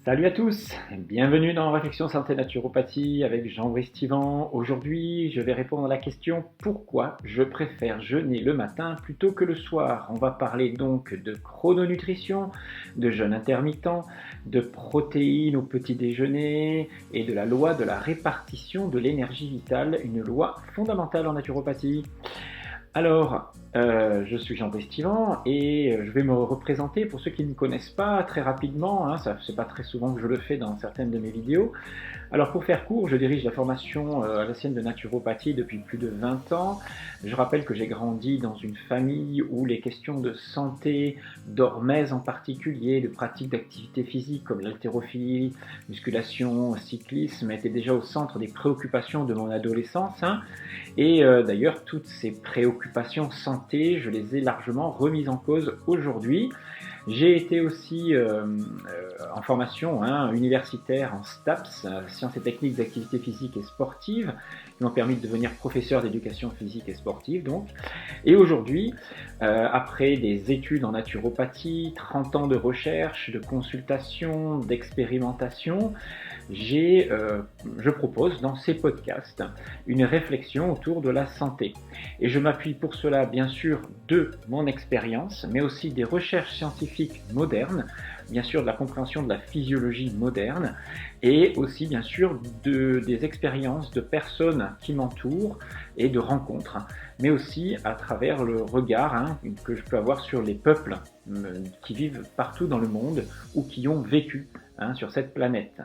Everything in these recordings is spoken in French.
Salut à tous, bienvenue dans Réflexion Santé Naturopathie avec Jean-Brice Tivan. Aujourd'hui, je vais répondre à la question pourquoi je préfère jeûner le matin plutôt que le soir. On va parler donc de chrononutrition, de jeûne intermittent, de protéines au petit déjeuner et de la loi de la répartition de l'énergie vitale, une loi fondamentale en naturopathie. Alors, je suis Jean-Brice Tivan et je vais me représenter pour ceux qui ne me connaissent pas très rapidement, c'est pas très souvent que je le fais dans certaines de mes vidéos. Alors pour faire court, je dirige la formation à la sienne de naturopathie depuis plus de 20 ans. Je rappelle que j'ai grandi dans une famille où les questions de santé, d'hormèse en particulier, de pratiques d'activité physique comme l'haltérophilie, musculation, cyclisme étaient déjà au centre des préoccupations de mon adolescence. Et d'ailleurs, toutes ces préoccupations santé, je les ai largement remises en cause aujourd'hui. J'ai été aussi en formation universitaire en STAPS, sciences et techniques d'activité physique et sportive, qui m'ont permis de devenir professeur d'éducation physique et sportive. Donc. Et aujourd'hui, après des études en naturopathie, 30 ans de recherche, de consultation, d'expérimentation, je propose dans ces podcasts une réflexion autour de la santé. Et je m'appuie pour cela bien sûr de mon expérience, mais aussi des recherches scientifiques modernes, bien sûr de la compréhension de la physiologie moderne, et aussi bien sûr des expériences de personnes qui m'entourent et de rencontres, mais aussi à travers le regard que je peux avoir sur les peuples qui vivent partout dans le monde ou qui ont vécu sur cette planète.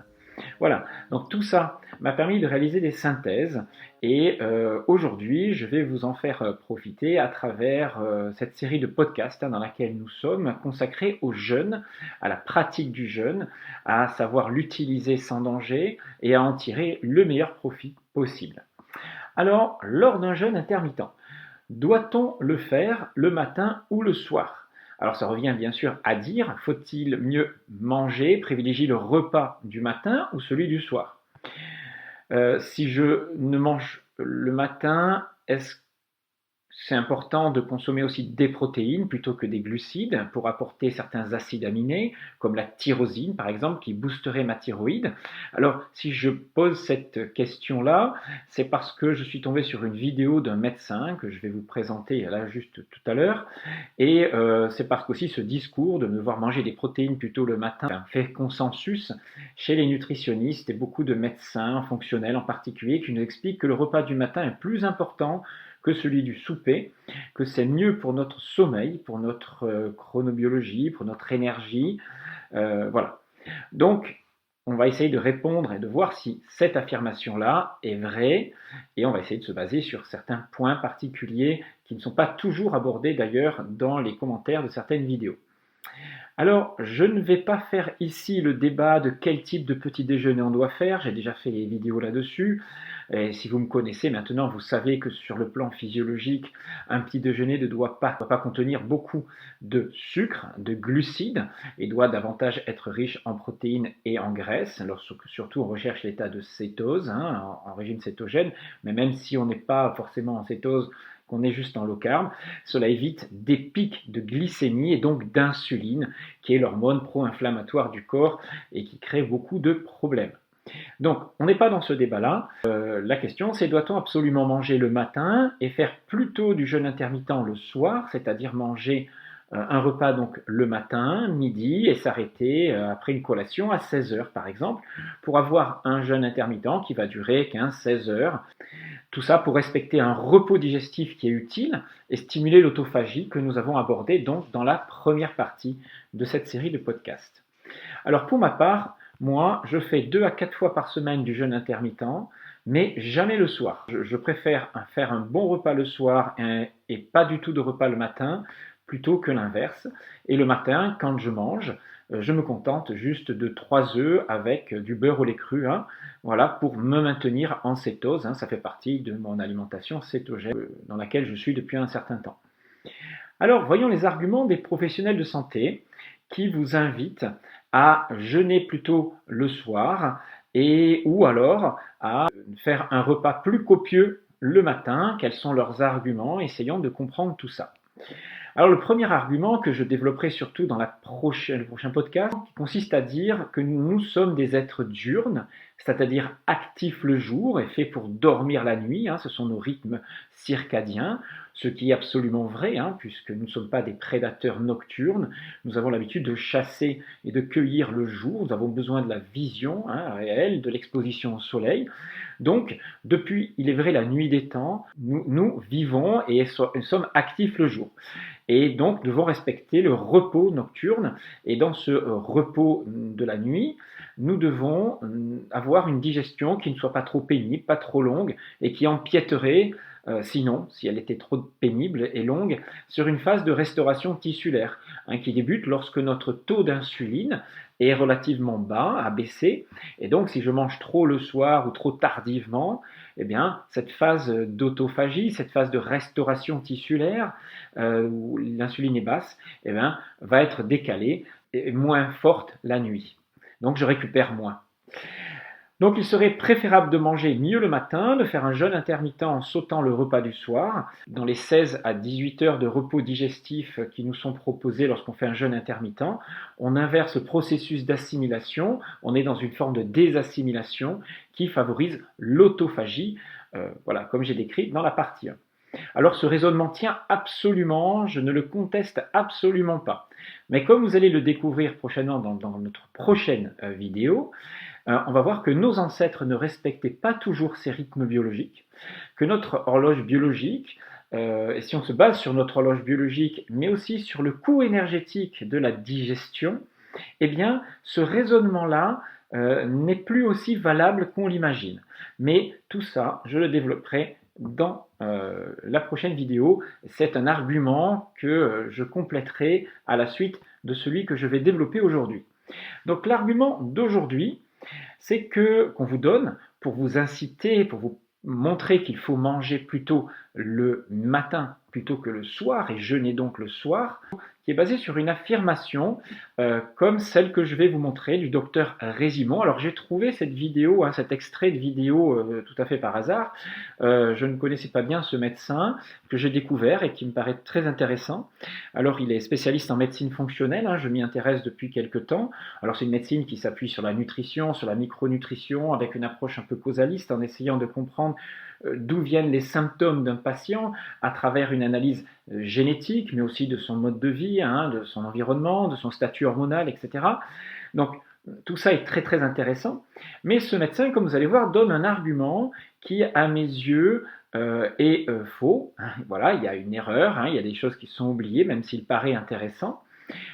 Voilà, donc tout ça m'a permis de réaliser des synthèses et aujourd'hui je vais vous en faire profiter à travers cette série de podcasts dans laquelle nous sommes consacrés au jeûne, à la pratique du jeûne, à savoir l'utiliser sans danger et à en tirer le meilleur profit possible. Alors, lors d'un jeûne intermittent, doit-on le faire le matin ou le soir ? Alors ça revient bien sûr à dire, faut-il mieux manger, privilégier le repas du matin ou celui du soir ? Si je ne mange le matin, est-ce que c'est important de consommer aussi des protéines plutôt que des glucides pour apporter certains acides aminés, comme la tyrosine par exemple, qui boosterait ma thyroïde. Alors, si je pose cette question-là, c'est parce que je suis tombé sur une vidéo d'un médecin que je vais vous présenter là juste tout à l'heure, et c'est parce qu'aussi ce discours de devoir manger des protéines plutôt le matin fait consensus chez les nutritionnistes et beaucoup de médecins fonctionnels en particulier qui nous expliquent que le repas du matin est plus important que celui du souper, que c'est mieux pour notre sommeil, pour notre chronobiologie, pour notre énergie. Voilà. Donc, on va essayer de répondre et de voir si cette affirmation-là est vraie, et on va essayer de se baser sur certains points particuliers qui ne sont pas toujours abordés d'ailleurs dans les commentaires de certaines vidéos. Alors, je ne vais pas faire ici le débat de quel type de petit déjeuner on doit faire, j'ai déjà fait les vidéos là-dessus. Et si vous me connaissez maintenant, vous savez que sur le plan physiologique, un petit déjeuner ne doit pas contenir beaucoup de sucre, de glucides, et doit davantage être riche en protéines et en graisses, lorsque surtout on recherche l'état de cétose, en régime cétogène, mais même si on n'est pas forcément en cétose, qu'on est juste en low carb, cela évite des pics de glycémie et donc d'insuline, qui est l'hormone pro-inflammatoire du corps et qui crée beaucoup de problèmes. Donc, on n'est pas dans ce débat-là. La question, c'est doit-on absolument manger le matin et faire plutôt du jeûne intermittent le soir, c'est-à-dire manger un repas donc le matin, midi, et s'arrêter après une collation à 16 heures par exemple, pour avoir un jeûne intermittent qui va durer 15-16 heures. Tout ça pour respecter un repos digestif qui est utile et stimuler l'autophagie que nous avons abordé donc dans la première partie de cette série de podcasts. Alors pour ma part, moi, je fais 2 à 4 fois par semaine du jeûne intermittent, mais jamais le soir. Je préfère faire un bon repas le soir et pas du tout de repas le matin, plutôt que l'inverse. Et le matin, quand je mange, je me contente juste de 3 œufs avec du beurre au lait cru, voilà, pour me maintenir en cétose. Ça fait partie de mon alimentation cétogène dans laquelle je suis depuis un certain temps. Alors, voyons les arguments des professionnels de santé qui vous invitent à jeûner plutôt le soir ou alors à faire un repas plus copieux le matin. Quels sont leurs arguments? Essayons de comprendre tout ça. Alors le premier argument que je développerai surtout dans le prochain podcast, qui consiste à dire que nous sommes des êtres diurnes, c'est-à-dire actifs le jour et faits pour dormir la nuit, ce sont nos rythmes circadiens, ce qui est absolument vrai, puisque nous ne sommes pas des prédateurs nocturnes, nous avons l'habitude de chasser et de cueillir le jour, nous avons besoin de la vision réelle, de l'exposition au soleil. Donc, depuis, il est vrai, la nuit des temps, nous vivons et sommes actifs le jour. Et donc, devons respecter le repos nocturne. Et dans ce repos de la nuit, nous devons avoir une digestion qui ne soit pas trop pénible, pas trop longue, et qui empiéterait, sinon, si elle était trop pénible et longue, sur une phase de restauration tissulaire, qui débute lorsque notre taux d'insuline est relativement bas, a baissé, et donc si je mange trop le soir ou trop tardivement, eh bien, cette phase d'autophagie, cette phase de restauration tissulaire, où l'insuline est basse, eh bien, va être décalée et moins forte la nuit. Donc je récupère moins. Donc il serait préférable de manger mieux le matin, de faire un jeûne intermittent en sautant le repas du soir. Dans les 16 à 18 heures de repos digestif qui nous sont proposés lorsqu'on fait un jeûne intermittent, on inverse le processus d'assimilation, on est dans une forme de désassimilation qui favorise l'autophagie, voilà, comme j'ai décrit dans la partie 1. Alors ce raisonnement tient absolument, je ne le conteste absolument pas. Mais comme vous allez le découvrir prochainement dans notre prochaine vidéo, on va voir que nos ancêtres ne respectaient pas toujours ces rythmes biologiques, que notre horloge biologique, et si on se base sur notre horloge biologique, mais aussi sur le coût énergétique de la digestion, eh bien ce raisonnement-là n'est plus aussi valable qu'on l'imagine. Mais tout ça, je le développerai dans la prochaine vidéo. C'est un argument que je compléterai à la suite de celui que je vais développer aujourd'hui. Donc l'argument d'aujourd'hui, c'est qu'on vous donne pour vous inciter, pour vous montrer qu'il faut manger plutôt le matin plutôt que le soir et jeûner donc le soir, qui est basé sur une affirmation comme celle que je vais vous montrer du docteur Résimond. Alors j'ai trouvé cette vidéo, cet extrait de vidéo tout à fait par hasard. Je ne connaissais pas bien ce médecin que j'ai découvert et qui me paraît très intéressant. Alors il est spécialiste en médecine fonctionnelle, je m'y intéresse depuis quelque temps. Alors c'est une médecine qui s'appuie sur la nutrition, sur la micronutrition, avec une approche un peu causaliste en essayant de comprendre d'où viennent les symptômes d'un patient à travers une analyse génétique, mais aussi de son mode de vie, de son environnement, de son statut hormonal, etc. Donc tout ça est très très intéressant. Mais ce médecin, comme vous allez voir, donne un argument qui, à mes yeux, est faux. Voilà, il y a une erreur, il y a des choses qui sont oubliées, même s'il paraît intéressant.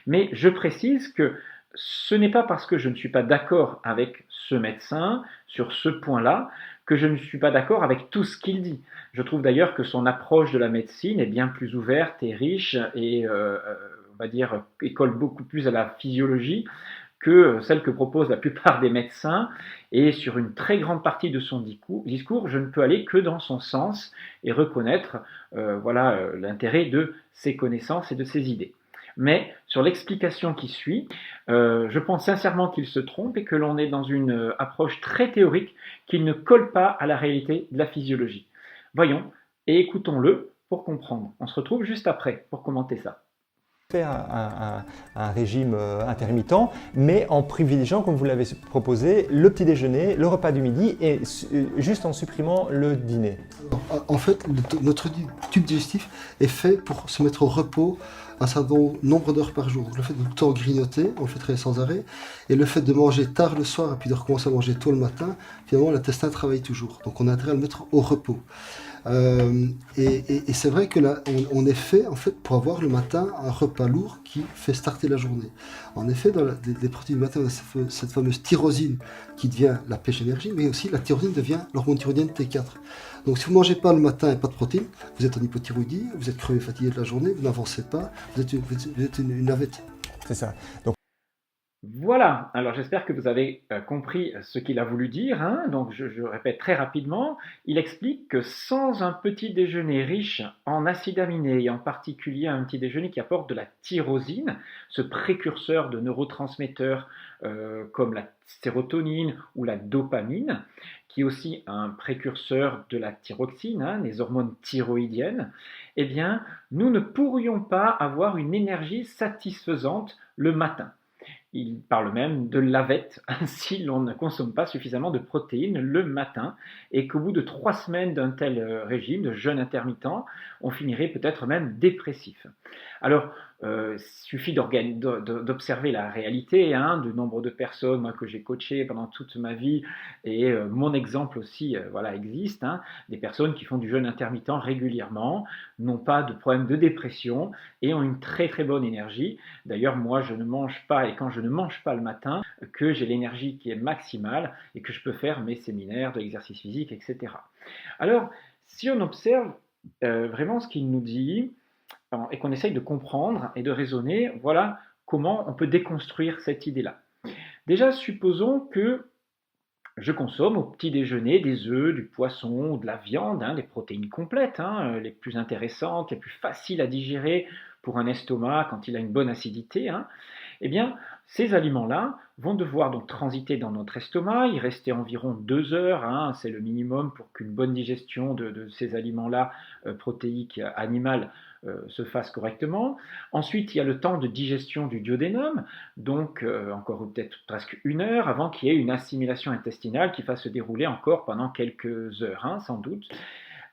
Mais je précise que ce n'est pas parce que je ne suis pas d'accord avec ce médecin sur ce point-là que je ne suis pas d'accord avec tout ce qu'il dit. Je trouve d'ailleurs que son approche de la médecine est bien plus ouverte et riche et, on va dire, colle beaucoup plus à la physiologie que celle que proposent la plupart des médecins. Et sur une très grande partie de son discours, je ne peux aller que dans son sens et reconnaître l'intérêt de ses connaissances et de ses idées. Mais sur l'explication qui suit, je pense sincèrement qu'il se trompe et que l'on est dans une approche très théorique qui ne colle pas à la réalité de la physiologie. Voyons et écoutons-le pour comprendre. On se retrouve juste après pour commenter ça. Faire un régime intermittent, mais en privilégiant, comme vous l'avez proposé, le petit déjeuner, le repas du midi et juste en supprimant le dîner. En fait, notre tube digestif est fait pour se mettre au repos un certain nombre d'heures par jour. Le fait de tout le temps grignoter, on le fait très sans arrêt, et le fait de manger tard le soir et puis de recommencer à manger tôt le matin, finalement l'intestin travaille toujours. Donc on a intérêt à le mettre au repos. Et c'est vrai que là, on est fait en fait pour avoir le matin un repas lourd qui fait starter la journée. En effet, dans les protéines du matin, on a cette fameuse tyrosine qui devient la pêche énergie, mais aussi la tyrosine devient l'hormone thyroïdienne T4. Donc si vous ne mangez pas le matin et pas de protéines, vous êtes en hypothyroïdie, vous êtes crevé, fatigué de la journée, vous n'avancez pas, vous êtes une navette. C'est ça. Donc Voilà, alors j'espère que vous avez compris ce qu'il a voulu dire, hein. Donc je répète très rapidement, il explique que sans un petit déjeuner riche en acides aminés et en particulier un petit déjeuner qui apporte de la tyrosine, ce précurseur de neurotransmetteurs comme la sérotonine ou la dopamine, qui est aussi un précurseur de la thyroxine, hein, les hormones thyroïdiennes, eh bien nous ne pourrions pas avoir une énergie satisfaisante le matin. Il parle même de lavette si l'on ne consomme pas suffisamment de protéines le matin et qu'au bout de 3 semaines d'un tel régime de jeûne intermittent, on finirait peut-être même dépressif. Alors, il suffit d'observer la réalité, hein, du nombre de personnes moi, que j'ai coachées pendant toute ma vie et mon exemple aussi voilà, existe, hein, des personnes qui font du jeûne intermittent régulièrement, n'ont pas de problème de dépression et ont une très très bonne énergie. D'ailleurs, moi, je ne mange pas, et quand je ne mange pas le matin, que j'ai l'énergie qui est maximale et que je peux faire mes séminaires de l'exercice physique, etc. Alors, si on observe vraiment ce qu'il nous dit et qu'on essaye de comprendre et de raisonner, voilà comment on peut déconstruire cette idée-là. Déjà, supposons que je consomme au petit déjeuner des œufs, du poisson ou de la viande, hein, des protéines complètes, hein, les plus intéressantes, les plus faciles à digérer pour un estomac quand il a une bonne acidité. Hein. Eh bien, ces aliments-là vont devoir donc transiter dans notre estomac, y rester environ 2 heures, hein, c'est le minimum pour qu'une bonne digestion de ces aliments-là protéiques animales se fasse correctement. Ensuite, il y a le temps de digestion du duodénum, donc encore peut-être presque 1 heure avant qu'il y ait une assimilation intestinale qui fasse se dérouler encore pendant quelques heures, hein, sans doute.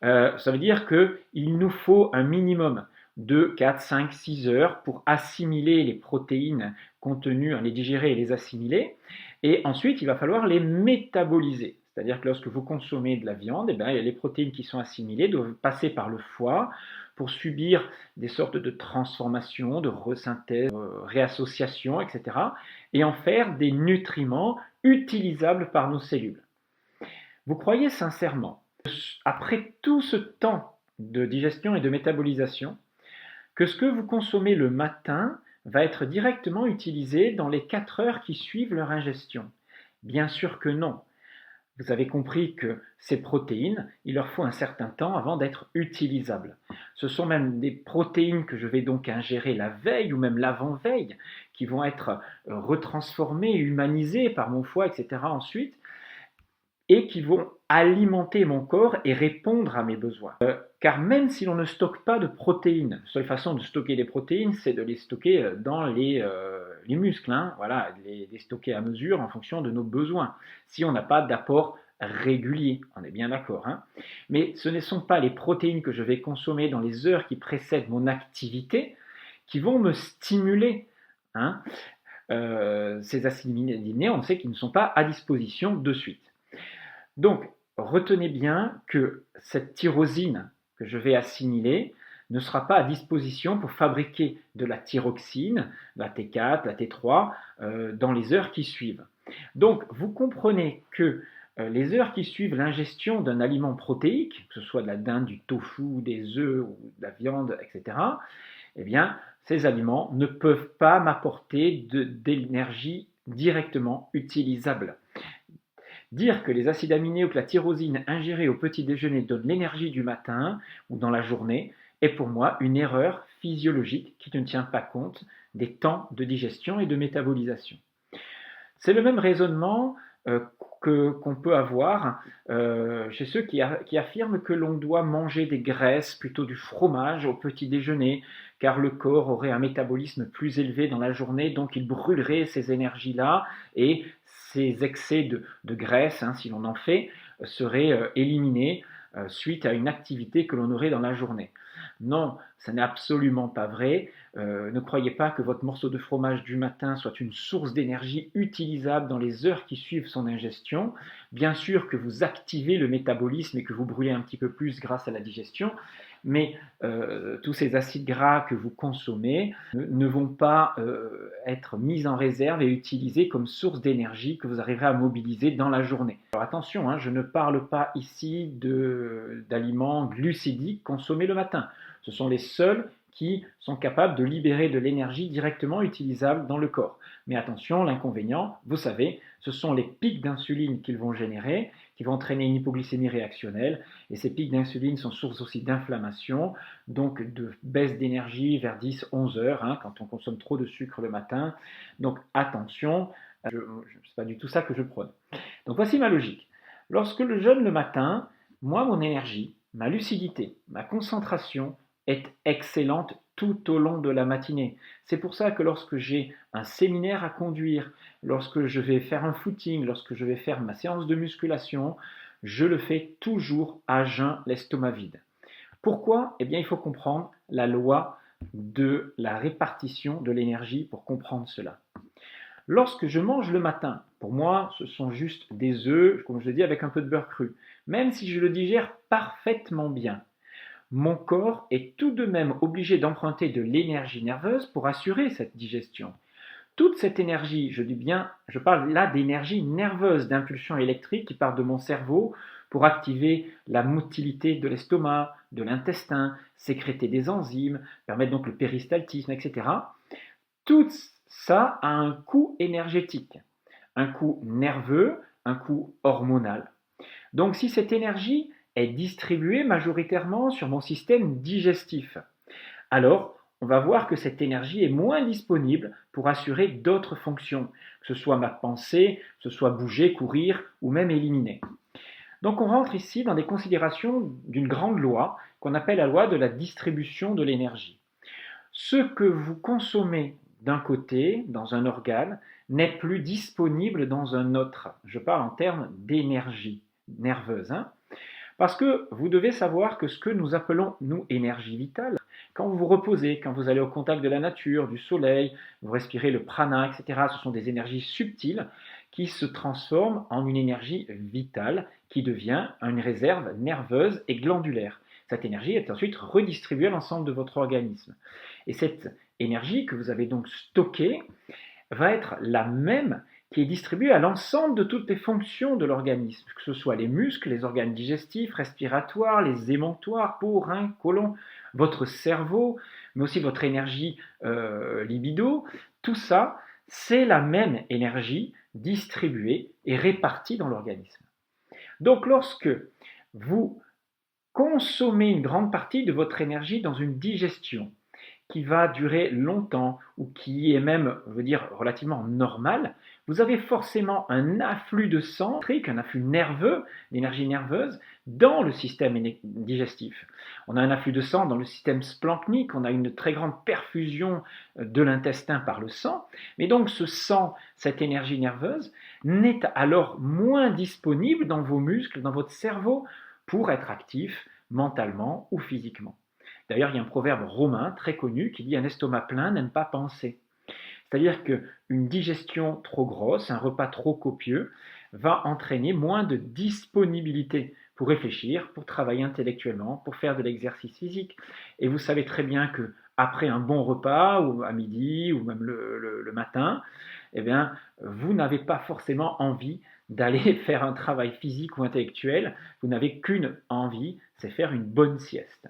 Ça veut dire qu'il nous faut un minimum de 4, 5, 6 heures pour assimiler les protéines contenues, les digérer et les assimiler. Et ensuite, il va falloir les métaboliser. C'est-à-dire que lorsque vous consommez de la viande, eh bien, les protéines qui sont assimilées doivent passer par le foie pour subir des sortes de transformations, de resynthèse, réassociation, etc. et en faire des nutriments utilisables par nos cellules. Vous croyez sincèrement, après tout ce temps de digestion et de métabolisation, que ce que vous consommez le matin va être directement utilisé dans les 4 heures qui suivent leur ingestion? Bien sûr que non. Vous avez compris que ces protéines, il leur faut un certain temps avant d'être utilisables. Ce sont même des protéines que je vais donc ingérer la veille ou même l'avant-veille, qui vont être retransformées, humanisées par mon foie, etc. ensuite, et qui vont alimenter mon corps et répondre à mes besoins. Car même si l'on ne stocke pas de protéines, la seule façon de stocker les protéines, c'est de les stocker dans les muscles, hein, voilà, les stocker à mesure en fonction de nos besoins, si on n'a pas d'apport régulier, on est bien d'accord. Hein. Mais ce ne sont pas les protéines que je vais consommer dans les heures qui précèdent mon activité qui vont me stimuler. Hein. Ces acides aminés, on sait qu'ils ne sont pas à disposition de suite. Donc, retenez bien que cette tyrosine que je vais assimiler ne sera pas à disposition pour fabriquer de la thyroxine, la T4, la T3, dans les heures qui suivent. Donc, vous comprenez que les heures qui suivent l'ingestion d'un aliment protéique, que ce soit de la dinde, du tofu, des œufs ou de la viande, etc., eh bien, ces aliments ne peuvent pas m'apporter d'énergie directement utilisable. Dire que les acides aminés ou que la tyrosine ingérée au petit déjeuner donne l'énergie du matin ou dans la journée est pour moi une erreur physiologique qui ne tient pas compte des temps de digestion et de métabolisation. C'est le même raisonnement qu'on peut avoir chez ceux qui affirment que l'on doit manger des graisses, plutôt du fromage au petit déjeuner, car le corps aurait un métabolisme plus élevé dans la journée, donc il brûlerait ces énergies-là et ces excès de graisse, hein, si l'on en fait, seraient éliminés suite à une activité que l'on aurait dans la journée. Non, ça n'est absolument pas vrai. Ne croyez pas que votre morceau de fromage du matin soit une source d'énergie utilisable dans les heures qui suivent son ingestion. Bien sûr que vous activez le métabolisme et que vous brûlez un petit peu plus grâce à la digestion, mais tous ces acides gras que vous consommez ne vont pas être mis en réserve et utilisés comme source d'énergie que vous arriverez à mobiliser dans la journée. Alors attention, hein, je ne parle pas ici d'aliments glucidiques consommés le matin. Ce sont les seuls qui sont capables de libérer de l'énergie directement utilisable dans le corps. Mais attention, l'inconvénient, vous savez, ce sont les pics d'insuline qu'ils vont générer, qui vont entraîner une hypoglycémie réactionnelle, et ces pics d'insuline sont source aussi d'inflammation, donc de baisse d'énergie vers 10-11 heures, hein, quand on consomme trop de sucre le matin. Donc attention, ce n'est pas du tout ça que je prône. Donc voici ma logique. Lorsque je jeûne le matin, moi, mon énergie, ma lucidité, ma concentration est excellente tout au long de la matinée. C'est pour ça que lorsque j'ai un séminaire à conduire, lorsque je vais faire un footing, lorsque je vais faire ma séance de musculation, je le fais toujours à jeun, l'estomac vide. Pourquoi? Eh bien, il faut comprendre la loi de la répartition de l'énergie pour comprendre cela. Lorsque je mange le matin, pour moi, ce sont juste des œufs, comme je le dis, avec un peu de beurre cru. Même si je le digère parfaitement bien, mon corps est tout de même obligé d'emprunter de l'énergie nerveuse pour assurer cette digestion. Toute cette énergie, je dis bien, je parle là d'énergie nerveuse, d'impulsion électrique qui part de mon cerveau pour activer la motilité de l'estomac, de l'intestin, sécréter des enzymes, permettre donc le péristaltisme, etc. Tout ça a un coût énergétique, un coût nerveux, un coût hormonal. Donc si cette énergie est distribuée majoritairement sur mon système digestif, alors on va voir que cette énergie est moins disponible pour assurer d'autres fonctions, que ce soit ma pensée, que ce soit bouger, courir ou même éliminer. Donc on rentre ici dans des considérations d'une grande loi qu'on appelle la loi de la distribution de l'énergie. Ce que vous consommez d'un côté, dans un organe, n'est plus disponible dans un autre. Je parle en termes d'énergie nerveuse. Parce que vous devez savoir que ce que nous appelons, nous, énergie vitale, quand vous vous reposez, quand vous allez au contact de la nature, du soleil, vous respirez le prana, etc., ce sont des énergies subtiles qui se transforment en une énergie vitale qui devient une réserve nerveuse et glandulaire. Cette énergie est ensuite redistribuée à l'ensemble de votre organisme. Et cette énergie que vous avez donc stockée va être la même qui est distribuée à l'ensemble de toutes les fonctions de l'organisme, que ce soit les muscles, les organes digestifs, respiratoires, les émonctoires, peau, reins, côlon, votre cerveau, mais aussi votre énergie libido. Tout ça, c'est la même énergie distribuée et répartie dans l'organisme. Donc lorsque vous consommez une grande partie de votre énergie dans une digestion qui va durer longtemps ou qui est même, je veux dire, relativement normale, vous avez forcément un afflux de sang, un afflux nerveux, d'énergie nerveuse, dans le système digestif. On a un afflux de sang dans le système splanchnique, on a une très grande perfusion de l'intestin par le sang, mais donc ce sang, cette énergie nerveuse, n'est alors moins disponible dans vos muscles, dans votre cerveau, pour être actif mentalement ou physiquement. D'ailleurs, il y a un proverbe romain très connu qui dit « un estomac plein n'aime pas penser ». C'est-à-dire qu'une digestion trop grosse, un repas trop copieux, va entraîner moins de disponibilité pour réfléchir, pour travailler intellectuellement, pour faire de l'exercice physique. Et vous savez très bien qu'après un bon repas, ou à midi, ou même le matin, eh bien, vous n'avez pas forcément envie d'aller faire un travail physique ou intellectuel. Vous n'avez qu'une envie, c'est faire une bonne sieste.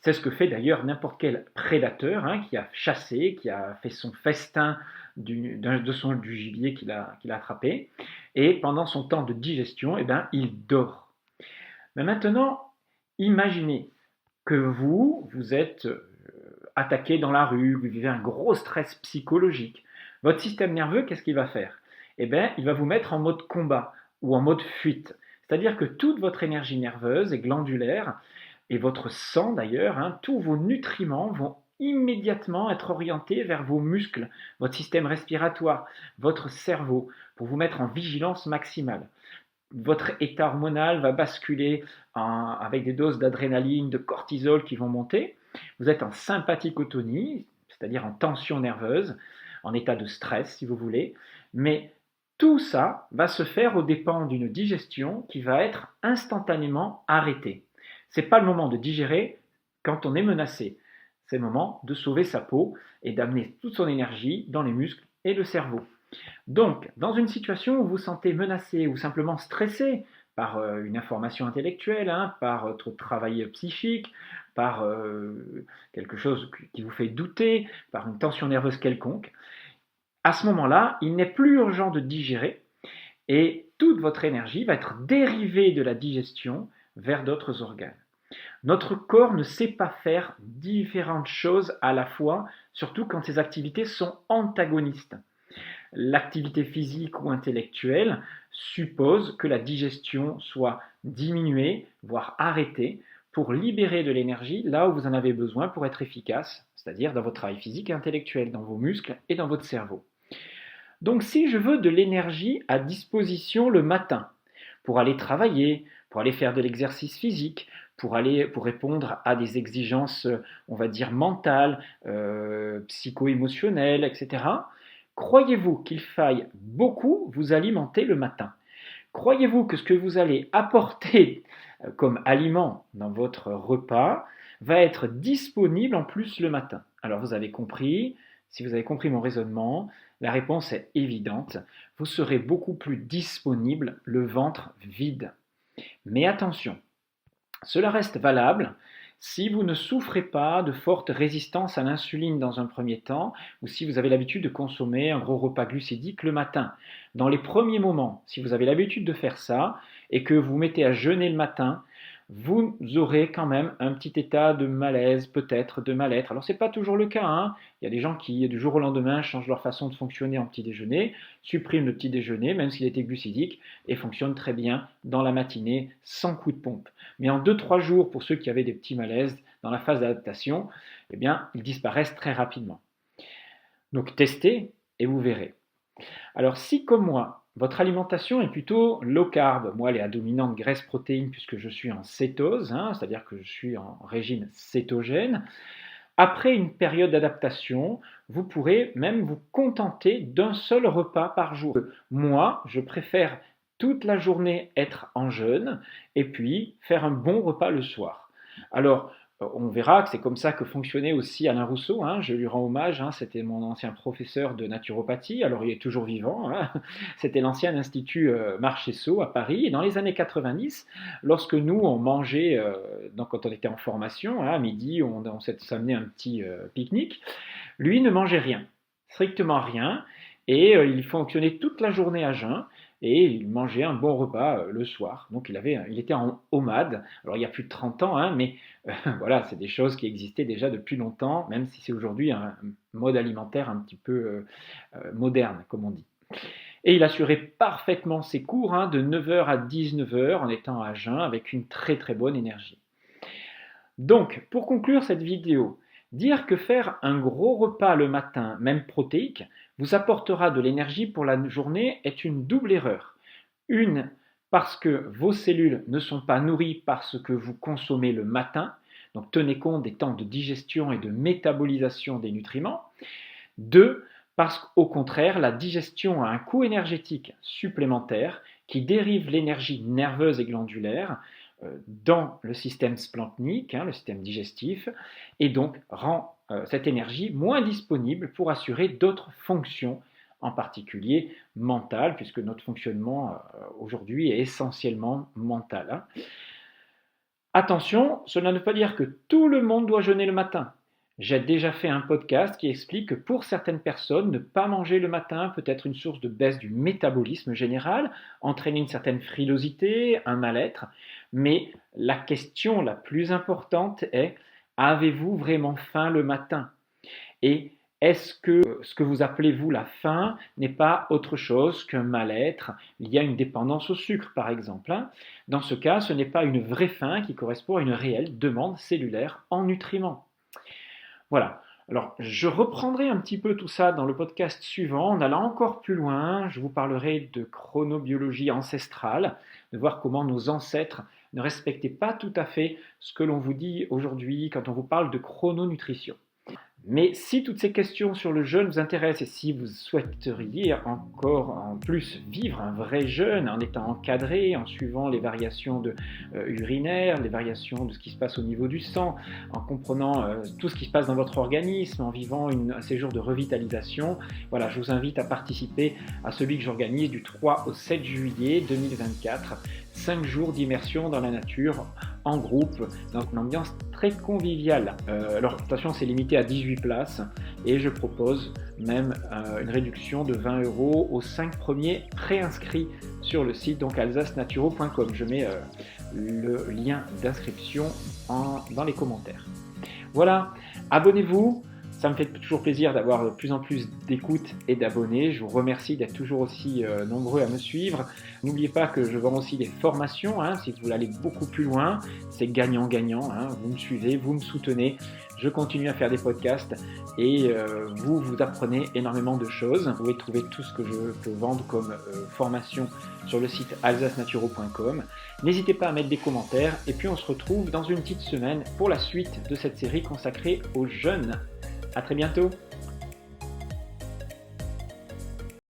C'est ce que fait d'ailleurs n'importe quel prédateur qui a chassé, qui a fait son festin du gibier qu'il a attrapé. Et pendant son temps de digestion, eh bien, il dort. Mais maintenant, imaginez que vous êtes attaqué dans la rue, vous vivez un gros stress psychologique. Votre système nerveux, qu'est-ce qu'il va faire? Eh bien, il va vous mettre en mode combat ou en mode fuite. C'est-à-dire que toute votre énergie nerveuse et glandulaire, et votre sang d'ailleurs, tous vos nutriments vont immédiatement être orientés vers vos muscles, votre système respiratoire, votre cerveau, pour vous mettre en vigilance maximale. Votre état hormonal va basculer avec des doses d'adrénaline, de cortisol qui vont monter. Vous êtes en sympathicotonie, c'est-à-dire en tension nerveuse, en état de stress si vous voulez, mais tout ça va se faire aux dépens d'une digestion qui va être instantanément arrêtée. Ce n'est pas le moment de digérer quand on est menacé. C'est le moment de sauver sa peau et d'amener toute son énergie dans les muscles et le cerveau. Donc, dans une situation où vous vous sentez menacé ou simplement stressé par une information intellectuelle, par votre travail psychique, par quelque chose qui vous fait douter, par une tension nerveuse quelconque, à ce moment-là, il n'est plus urgent de digérer et toute votre énergie va être dérivée de la digestion vers d'autres organes. Notre corps ne sait pas faire différentes choses à la fois, surtout quand ces activités sont antagonistes. L'activité physique ou intellectuelle suppose que la digestion soit diminuée, voire arrêtée, pour libérer de l'énergie là où vous en avez besoin pour être efficace, c'est-à-dire dans votre travail physique et intellectuel, dans vos muscles et dans votre cerveau. Donc si je veux de l'énergie à disposition le matin, pour aller travailler, pour aller faire de l'exercice physique, pour répondre à des exigences, on va dire, mentales, psycho-émotionnelles, etc., croyez-vous qu'il faille beaucoup vous alimenter le matin? Croyez-vous que ce que vous allez apporter comme aliment dans votre repas va être disponible en plus le matin? Alors vous avez compris, si vous avez compris mon raisonnement, la réponse est évidente. Vous serez beaucoup plus disponible le ventre vide. Mais attention, cela reste valable si vous ne souffrez pas de forte résistance à l'insuline dans un premier temps, ou si vous avez l'habitude de consommer un gros repas glucidique le matin. Dans les premiers moments, si vous avez l'habitude de faire ça, et que vous mettez à jeûner le matin, vous aurez quand même un petit état de malaise, peut-être de mal-être. Alors ce n'est pas toujours le cas, hein. Il y a des gens qui, du jour au lendemain, changent leur façon de fonctionner en petit déjeuner, suppriment le petit déjeuner, même s'il était glucidique, et fonctionnent très bien dans la matinée, sans coup de pompe. Mais en 2-3 jours, pour ceux qui avaient des petits malaises dans la phase d'adaptation, eh bien, ils disparaissent très rapidement. Donc testez et vous verrez. Alors si, comme moi, votre alimentation est plutôt low carb, moi elle est à dominante graisse-protéine puisque je suis en cétose, hein, c'est-à-dire que je suis en régime cétogène, après une période d'adaptation, vous pourrez même vous contenter d'un seul repas par jour. Moi, je préfère toute la journée être en jeûne et puis faire un bon repas le soir. Alors, on verra que c'est comme ça que fonctionnait aussi Alain Rousseau, hein, je lui rends hommage, hein, c'était mon ancien professeur de naturopathie, alors il est toujours vivant, hein, c'était l'ancien institut Marchesso à Paris, et dans les années 90, lorsque nous on mangeait, donc quand on était en formation, hein, à midi on s'amenait un petit pique-nique, lui ne mangeait rien, strictement rien, et il fonctionnait toute la journée à jeun, et il mangeait un bon repas le soir. Donc il était en homade. Alors il y a plus de 30 ans, hein, mais voilà, c'est des choses qui existaient déjà depuis longtemps, même si c'est aujourd'hui un mode alimentaire un petit peu moderne, comme on dit. Et il assurait parfaitement ses cours, hein, de 9h à 19h en étant à jeun avec une très très bonne énergie. Donc, pour conclure cette vidéo, dire que faire un gros repas le matin, même protéique, vous apportera de l'énergie pour la journée est une double erreur. Une, parce que vos cellules ne sont pas nourries par ce que vous consommez le matin, donc tenez compte des temps de digestion et de métabolisation des nutriments. Deux, parce qu'au contraire, la digestion a un coût énergétique supplémentaire qui dérive l'énergie nerveuse et glandulaire dans le système splanchnique, hein, le système digestif, et donc rend cette énergie moins disponible pour assurer d'autres fonctions, en particulier mentales, puisque notre fonctionnement aujourd'hui est essentiellement mental. Hein. Attention, cela ne veut pas dire que tout le monde doit jeûner le matin. J'ai déjà fait un podcast qui explique que pour certaines personnes, ne pas manger le matin peut être une source de baisse du métabolisme général, entraîner une certaine frilosité, un mal-être. Mais la question la plus importante est, avez-vous vraiment faim le matin? Et est-ce que ce que vous appelez vous la faim n'est pas autre chose qu'un mal-être? Il y a une dépendance au sucre par exemple. Hein. Dans ce cas, ce n'est pas une vraie faim qui correspond à une réelle demande cellulaire en nutriments. Voilà, alors je reprendrai un petit peu tout ça dans le podcast suivant, en allant encore plus loin, je vous parlerai de chronobiologie ancestrale, de voir comment nos ancêtres ne respectaient pas tout à fait ce que l'on vous dit aujourd'hui quand on vous parle de chrononutrition. Mais si toutes ces questions sur le jeûne vous intéressent et si vous souhaiteriez encore en plus vivre un vrai jeûne en étant encadré, en suivant les variations urinaires, les variations de ce qui se passe au niveau du sang, en comprenant tout ce qui se passe dans votre organisme, en vivant un séjour de revitalisation, voilà, je vous invite à participer à celui que j'organise du 3 au 7 juillet 2024 5 jours d'immersion dans la nature, en groupe, dans une ambiance très conviviale. Alors attention, c'est limité à 18 places et je propose même une réduction de 20 € aux 5 premiers préinscrits sur le site, donc alsacenaturo.com. Je mets le lien d'inscription dans les commentaires. Voilà, abonnez-vous. Ça me fait toujours plaisir d'avoir de plus en plus d'écoutes et d'abonnés. Je vous remercie d'être toujours aussi nombreux à me suivre. N'oubliez pas que je vends aussi des formations. Si vous voulez aller beaucoup plus loin, c'est gagnant-gagnant. Vous me suivez, vous me soutenez. Je continue à faire des podcasts et vous apprenez énormément de choses. Vous pouvez trouver tout ce que je peux vendre comme formation sur le site alsacenaturo.com. N'hésitez pas à mettre des commentaires et puis on se retrouve dans une petite semaine pour la suite de cette série consacrée aux jeunes. À très bientôt.